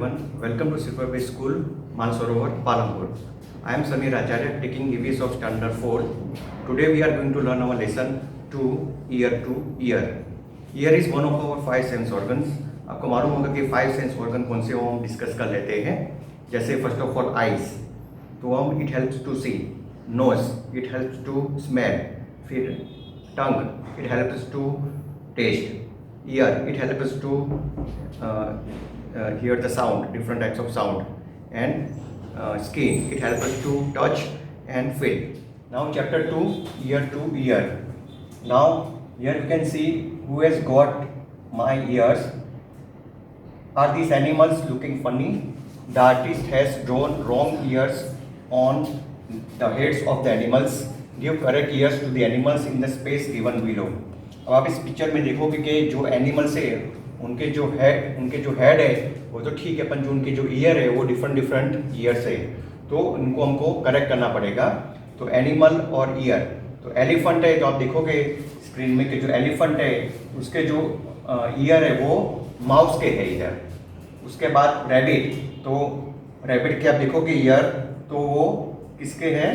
everyone. Welcome to Silverbase School, Mansarovar, Palampur. I am Samir Acharya, taking EVS of Standard 4. Today we are going to learn our lesson 2, ear to ear. Ear is one of our 5 sense organs. आपको मालूम होगा कि 5 sense organ कौन से हम discuss कर लेते हैं. जैसे फर्स्ट ऑफ ऑल आइज, तो हम it helps to see. Nose, it helps to smell. फिर tongue, it helps to taste. Ear, it helps to hear the sound, different types of sound. And skin, it helps us to touch and feel. Now chapter 2, ear to ear. Now here you can see who has got my ears. Are these animals looking funny? The artist has drawn wrong ears on the heads of the animals. Give correct ears to the animals in the space given below. अब आप इस picture में देखोगे कि जो animals है उनके जो हेड है वो तो ठीक है, पर जो उनके जो ईयर है वो डिफरेंट ईयर्स है, तो उनको हमको करेक्ट करना पड़ेगा. तो एनिमल और ईयर, तो एलिफेंट है, तो आप देखोगे स्क्रीन में कि जो एलिफेंट है उसके जो ईयर है वो माउस के है इधर. उसके बाद रैबिट, तो रैबिट के आप देखोगे ईयर, तो वो किसके हैं?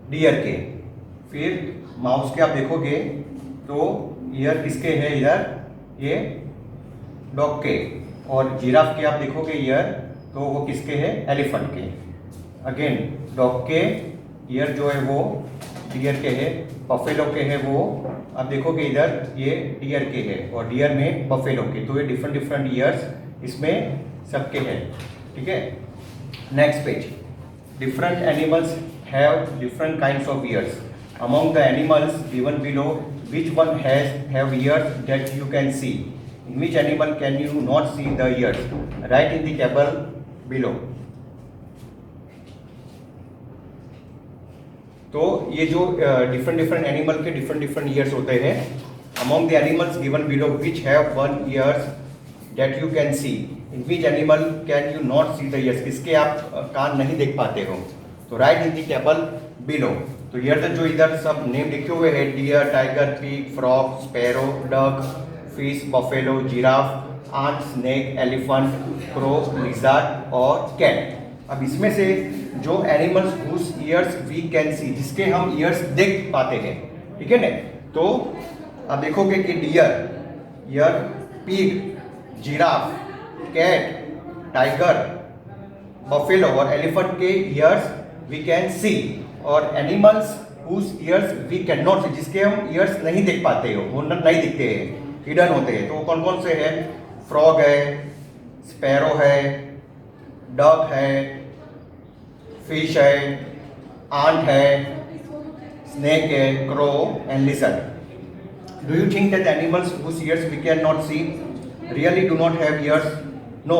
डियर के. फिर माउस के आप देखोगे तो ईयर किसके हैं इधर? ये डॉग के. और जिराफ के आप देखोगे ईयर, तो वो किसके हैं? एलिफेंट के. अगेन डॉग के ईयर जो है वो डियर के है. बफेलो के है वो आप देखोगे इधर, ये डियर के है, और डियर में बफेलो के. तो ये डिफरेंट ईयर्स इसमें सबके हैं. ठीक है. Next page. Different animals have different kinds of years. Among the animals given below, which one have ears that you can see? In which animal can you not see the ears? Write in the table below. तो ये जो different animal के different years होते हैं. Among the animals given below, which have one ears that you can see? In which animal can you not see the ears? किसके आप कान नहीं देख पाते हो? तो right in the table below. तो ईयर जो इधर सब नेम लिखे हुए हैं, deer, tiger, pig, frog, sparrow, duck, fish, buffalo, giraffe, ant, snake, elephant, crow, lizard और कैट. अब इसमें से जो animals whose ears we can see, जिसके हम ईयर्स देख पाते हैं, ठीक है ना, तो आप देखोगे कि deer ear, pig, giraffe, cat, tiger, buffalo और एलिफेंट के ईयर्स वी कैन सी. और animals whose ears we can not see, जिसके हम ईयर्स नहीं देख पाते हो, वो नहीं दिखते हैं, हिडन होते हैं. तो वो कौन कौन से हैं? फ्रॉग है, स्पैरो है, डक है, फिश है, आंट है, स्नेक है, crow and lizard. Do you think that animals whose ears we can not see really do not have ears? No,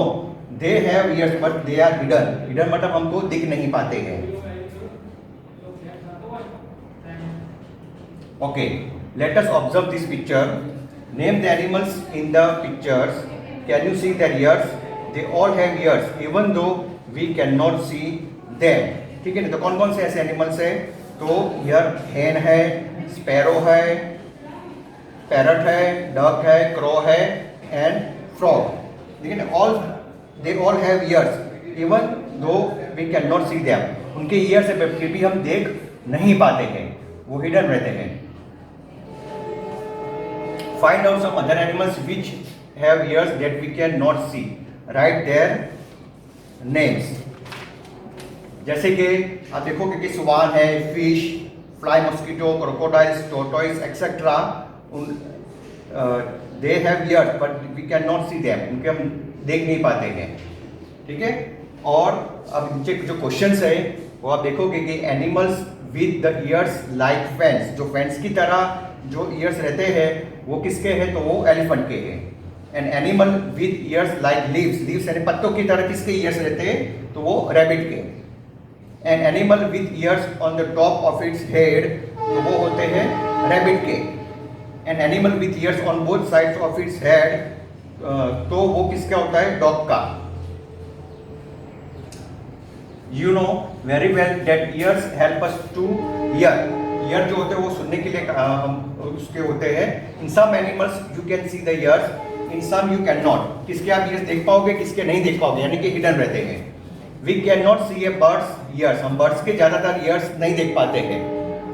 they have ears but they are hidden. Hidden मतलब हमको दिख नहीं पाते हैं. Okay, let us observe this picture. Name the animals in the pictures. Can you see their ears? They all have ears, even though we cannot see them. ठीक है ना. तो कौन कौन से ऐसे एनिमल्स है? तो ईयर हेन है, स्पैरो है, पैरट है, डक है, क्रो है एंड फ्रॉग. ठीक है ना. They all have ears even though we can not see them. उनके ईयर्स है फिर भी हम देख नहीं पाते हैं, वो हिडन रहते हैं. Find out some other animals which have ears that we can not see. Write their names. जैसे कि आप देखोगे कि स्वान है, fish, fly mosquito, crocodiles, tortoise etcetera. They have ears but we can not see them. उनके हम देख नहीं पाते हैं. ठीक है. और अब नीचे जो क्वेश्चंस है वो आप देखोगे कि animals with the years like fans, जो फैंस की तरह जो ईयर्स रहते हैं वो किसके हैं? तो वो एलिफेंट के हैं. An animal with years like leaves, leaves यानी पत्तों की तरह किसके ईयर्स रहते हैं? तो वो रैबिट के. An animal with years on the top of its head, तो वो होते हैं रैबिट के. An animal with years on both sides of its head, तो वो किसका होता है? डॉग का. You know very well that ears help us to hear. Year जो होते हैं वो सुनने के लिए हम उसके होते हैं. In some animals you can see the ears. In some you can not, किसके आप ईयर्स देख पाओगे, किसके नहीं देख पाओगे, यानी कि हिडन रहते हैं। We can not see a birds ears, हम बर्ड्स के ज्यादातर ईयर्स नहीं देख पाते हैं।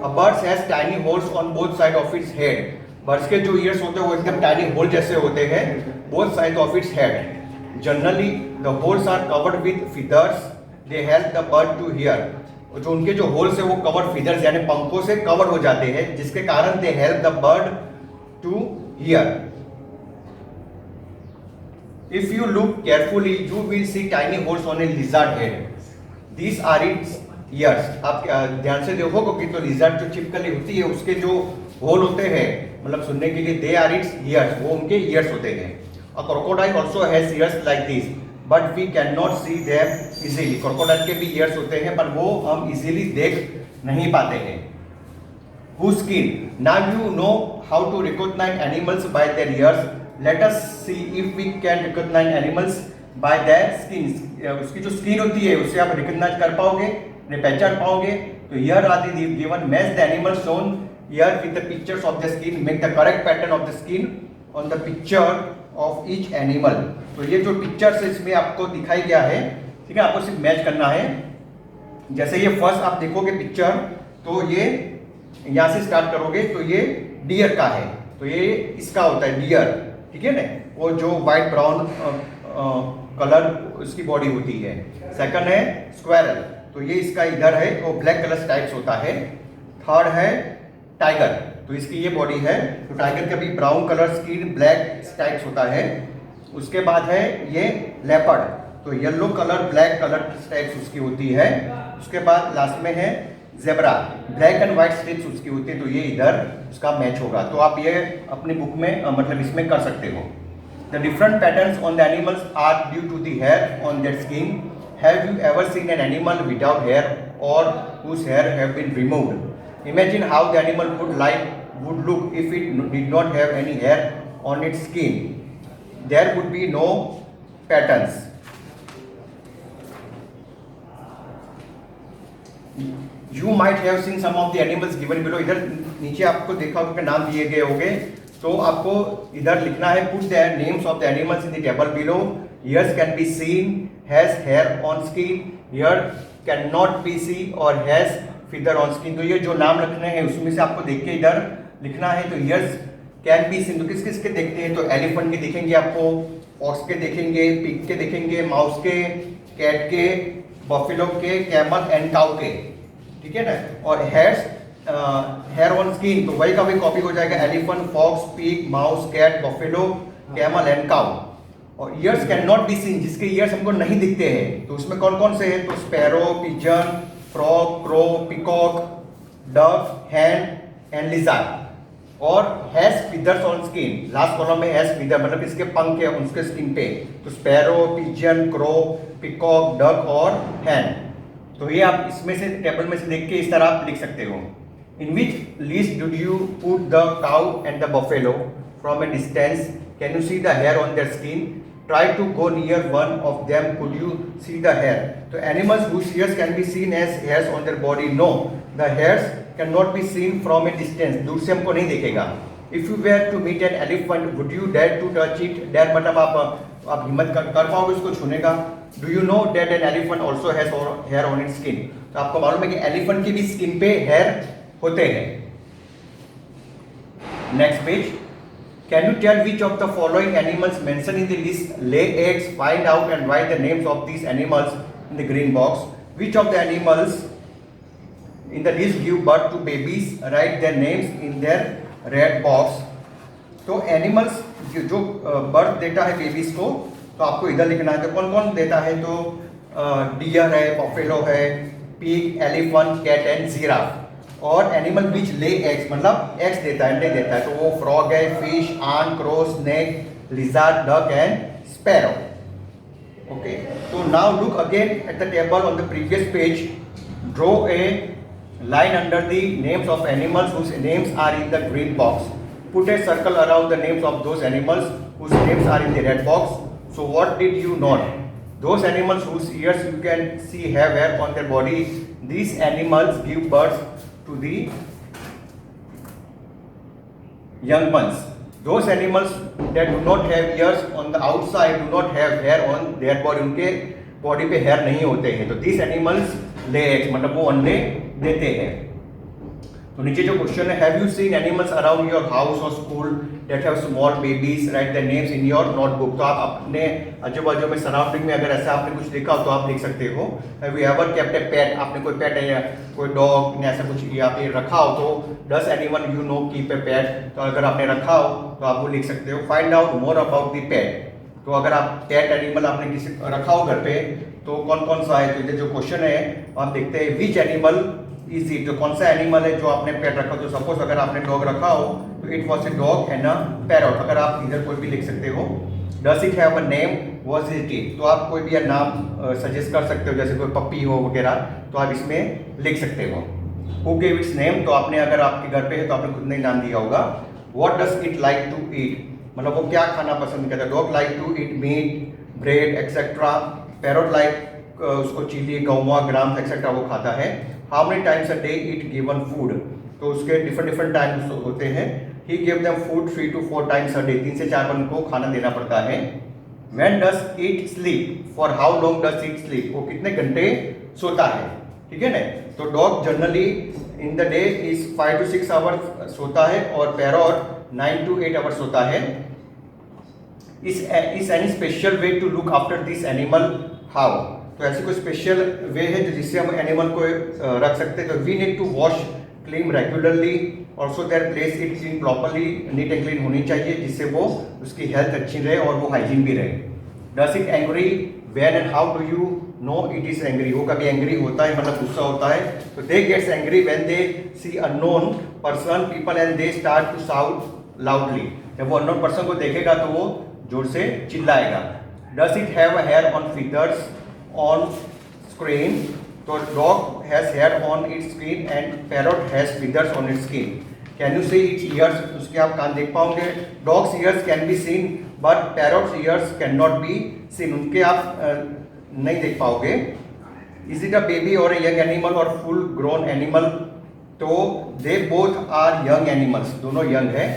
A birds has tiny holes on both side of its head, birds के जो ईयर्स होते हैं वो एकदम टाइनी होल जैसे होते हैं both side of its head. Generally the holes are covered with feathers, they help the bird to hear, जो उनके जो होल्स है वो कवर्ड फीदर्स यानी पंखों से कवर हो जाते हैं, जिसके कारण they help the bird to hear. If you look carefully, you will see tiny holes on a lizard head. These are its ears. आप ध्यान से देखोगे कि तो lizard जो छिपकली होती है उसके जो होल होते हैं, मतलब सुनने के लिए, they are its ears, वो उनके ears होते हैं। A crocodile also has ears like this, but we cannot see them easily. Crocodile के भी ears होते हैं पर वो हम easily देख नहीं पाते हैं। Whose skin? Now you know how to recognize animals by their ears. Let us see if we can recognize animals by their skins. उसकी जो स्किन होती है उससे आप रिकॉग्नाइज कर पाओगे, पहचान पाओगे। तो here are the given match the animals shown here with the pictures of the skin, make the correct pattern of the skin on the picture of each animal. तो ये जो पिक्चर्स है इसमें आपको दिखाई गया है, ठीक है, आपको सिर्फ मैच करना है। जैसे ये फर्स्ट आप देखोगे पिक्चर, तो ये यहाँ से स्टार्ट करोगे तो ये डियर का है, तो ये इसका होता है डियर, ठीक है ना, वो जो व्हाइट ब्राउन कलर उसकी बॉडी होती है। सेकंड है स्क्वायरल, तो ये इसका इधर है वो ब्लैक कलर स्ट्राइप्स होता है। थर्ड है टाइगर, तो इसकी ये बॉडी है, तो टाइगर का भी brown colour skin black stripes होता है। उसके बाद है ये लेपर्ड, तो yellow colour black colour stripes उसकी होती है। उसके बाद लास्ट में है zebra, black and white strips उसकी होती है, तो ये इधर उसका मैच होगा। तो आप ये अपनी बुक में मतलब इसमें कर सकते हो। The different patterns on the animals are due to the hair on their skin. Have you ever seen an animal without hair और whose hair have been removed? Imagine how the animal would look if it did not have any hair on its skin. There would be no patterns. You might have seen some of the animals given below. इधर नीचे आपको देखा होगा कि नाम दिए गए होंगे, तो आपको इधर लिखना है put the names of the animals in the table below. Ears can be seen, has hair on skin. Ear cannot be seen or has feather on skin. तो ये जो नाम लिखने हैं उसमें से आपको देख के इधर लिखना है। तो ears can be seen, तो किस किस के देखते हैं, तो एलिफेंट के दिखेंगे आपको, ऑक्स के देखेंगे, पिग के देखेंगे, माउस के, कैट के, बफेलो के, कैमल एंड काउ के, ठीक है ना। और हेयर ऑन स्किन, तो वही का वही कॉपी हो जाएगा, elephant, fox, pig, mouse, cat, buffalo, camel and cow. और ears can not be seen, जिसके ईयर्स हमको नहीं दिखते हैं, तो उसमें कौन कौन से हैं, तो sparrow, pigeon, frog, crow, peacock, duck, hen and lizard. और has feathers on skin, last column में हैज फीदर मतलब इसके पंख है उसके स्किन पे, तो sparrow, pigeon, crow, peacock, duck और हैन। तो ये आप इसमें से टेबल में से देख के इस तरह आप लिख सकते हो। In which list do you put the cow and the buffalo from a distance? Can you see the hair on their skin? Try to go near one of them, could you see the hair? तो animals whose ears can be seen as hairs on their body, no the hairs can not be seen from a distance, दूर से हमको नहीं देखेगा। If you were to meet an elephant would you dare to touch it? Dare मतलब आप हिम्मत कर पाओगे उसको छूने का। Do you know that an elephant also has hair on its skin? तो आपको मालूम है कि एलिफेंट की भी स्किन पे हेयर होते हैं। Next page, can you tell which of the following animals mention in the list lay eggs? Find out and write the names of these animals in the green box. Which of the animals in the list give birth to babies? Write their names in their red box. तो animals जो birth देता है babies को, तो आपको इधर लिखना है। तो कौन कौन देता है, तो डियर है, बफेलो है, pig, elephant, cat and giraffe. और एनिमल विच ले एग्स मतलब एग्स देता है, अंडे देता है, तो वो फ्रॉग है, फिश, आन, crow, snake, lizard, duck and sparrow. Okay, तो now look again at the table on the previous page. Draw a line under the names of animals whose names are in the green box. Put a circle around the names of those animals whose names are in the red box. So what did you note? Those animals whose ears you can see have hair on their body, these animals give birth to the young ones. Those animals that do not have ears on the outside do not have hair on their body, उनके body पे hair नहीं होते हैं, तो these animals lay eggs, मतलब वो अंडे देते हैं। तो नीचे जो क्वेश्चन है, have you seen animals around your house और school that have small babies, write the names in your notebook. तो आप अपने आजू बाजू में सराउंडिंग में अगर ऐसा आपने कुछ देखा हो तो आप लिख सकते हो। Have you ever kept a pet, आपने कोई पेट है या कोई डॉग ने ऐसा कुछ यहाँ पे रखा हो, तो does anyone you know keep a pet, तो अगर आपने रखा हो तो आप वो लिख सकते हो। Find out more about the pet, तो अगर आप पेट एनिमल आपने किसी रखा हो घर पे तो कौन कौन सा है, तो जो क्वेश्चन है आप देखते हैं विच एनिमल इज इट, तो कौन सा एनिमल है जो आपने पेट रखा। तो सपोज अगर आपने डॉग रखा हो तो it was a dog and a parrot, अगर आप इधर कोई भी लिख सकते हो। डस it have a name, was it it, तो आप कोई भी नाम सजेस्ट कर सकते हो, जैसे कोई पप्पी हो वगैरह, तो आप इसमें लिख सकते हो। हु गेव इट्स नेम, तो आपने अगर आपके घर पे है तो आपने खुद ने नाम दिया होगा। What does it like to eat, मतलब वो क्या खाना पसंद करता है। Dog like to eat meat, bread etcetera. Parrot like उसको चिली, गौवा, ग्राम्स एक्सेट्रा वो खाता है। How many times a day it given food, तो उसके डिफरेंट टाइम्स होते हैं। He give them food 3 to 4 times a day, 3 से 4 बार उनको खाना देना पड़ता है। When does it sleep, for how long does it sleep, वो कितने घंटे सोता है, ठीक है ना। तो dog generally in the day is 5 to 6 hours सोता है और पैरट 9 to 8 आवर्स सोता है। Is any special way to look after this animal, how, तो ऐसी कोई स्पेशल वे है जिससे हम एनिमल को रख सकते हैं। तो we need to wash clean regularly, also their place it clean properly, neat and clean होनी चाहिए जिससे वो उसकी हेल्थ अच्छी रहे और वो हाइजीन भी रहे। Does it angry, when and how do you no it is angry, वो कभी एंग्री होता है मतलब गुस्सा होता है, तो they gets angry when they see unknown person people and they start to shout loudly, जब वो अननोन पर्सन को देखेगा तो वो जोर से चिल्लाएगा। Does it have a hair on feathers on screen, तो dog has hair on its skin and parrot has feathers on its skin. Can you see its ears, उसके आप कान देख पाओगे। Dog's ears can be seen but parrot's ears cannot be seen, उनके आप नहीं देख पाओगे। Is it a baby or a young animal or full grown animal, तो they both are young animals, दोनों young है।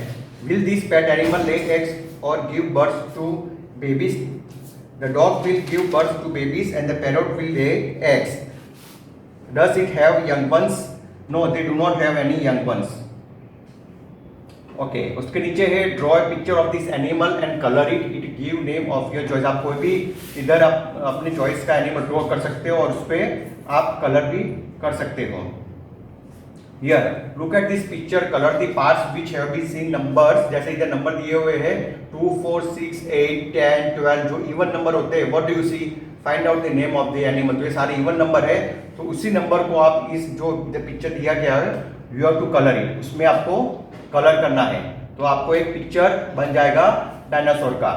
Will this pet animal lay eggs or give birth to babies, the dog will give birth to babies and the parrot will lay eggs. Does it have young ones? No, they do not have any young ones. Okay, उसके नीचे है draw a picture of this animal and color it. It give name of your choice. आप कोई भी इधर आप अपनी choice का एनिमल ड्रॉ कर सकते हो और उस पर आप कलर भी कर सकते हो। Here, look at this picture, color the parts which have been seen numbers, जैसे इधर नंबर दिए हुए हैं 2, 4, 6, 8, 10, 12, जो इवन नंबर होते हैं। What do you see? Find out the name of the animal, तो ये सारे इवन नंबर है, तो उसी नंबर को आप इस जो पिक्चर दिया गया है you have to color it, उसमें आपको कलर करना है, तो आपको एक पिक्चर बन जाएगा डायनासोर का।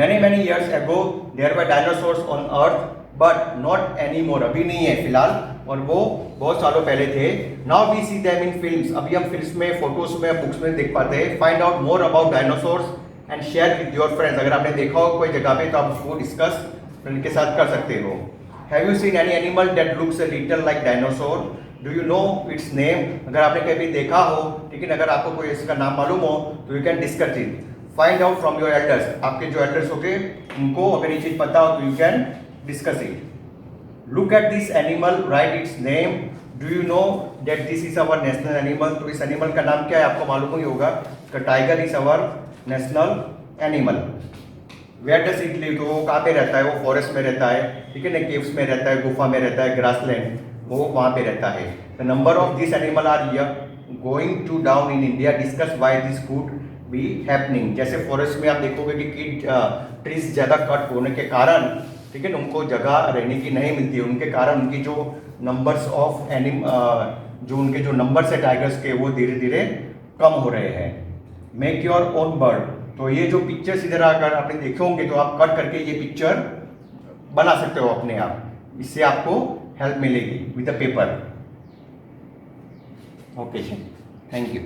Many years ago there were dinosaurs on earth but not anymore, अभी नहीं है फिलहाल, और वो बहुत सालों पहले थे। Now we see them in films, अभी हम फिल्म्स में, फोटोज में, बुक्स में देख पाते हैं। Find out more about dinosaurs and share with your friends, अगर आपने देखा हो कोई जगह पे तो आप उसको डिस्कस फ्रेंड के साथ कर सकते हो। Have you seen any animal that looks a little like dinosaur, do you no it's name, अगर आपने कभी देखा हो, लेकिन अगर आपको कोई इसका नाम मालूम हो तो you can discuss it. Find out from your elders, आपके जो एल्डर्स होंगे उनको अगर ये चीज पता हो तो you can discuss it. Look at this animal, write its name. Do you know that this is our national animal, तो इस एनिमल का नाम क्या है आपको मालूम ही होगा, तो tiger is our national animal. Where does it live, तो वो कहाँ पे रहता है, वो फॉरेस्ट में रहता है, ठीक है ना, केव्स में रहता है, गुफा में रहता है, ग्रासलैंड, वो वहाँ पे रहता है। The number of this animal are going to down in India, discuss why this could be happening, जैसे फॉरेस्ट में आप देखोगे कि ट्रीज ज़्यादा कट होने के कारण, ठीक है ना, उनको जगह रहने की नहीं मिलती है, उनके कारण उनकी जो नंबर्स ऑफ जो उनके जो नंबर्स है टाइगर्स के वो धीरे धीरे कम हो रहे हैं। मेक योर ओन बर्ड, तो ये जो पिक्चर्स इधर अगर आपने देखे होंगे तो आप कट करके ये पिक्चर बना सकते हो अपने आप, इससे आपको हेल्प मिलेगी with the paper. Okay, thank you.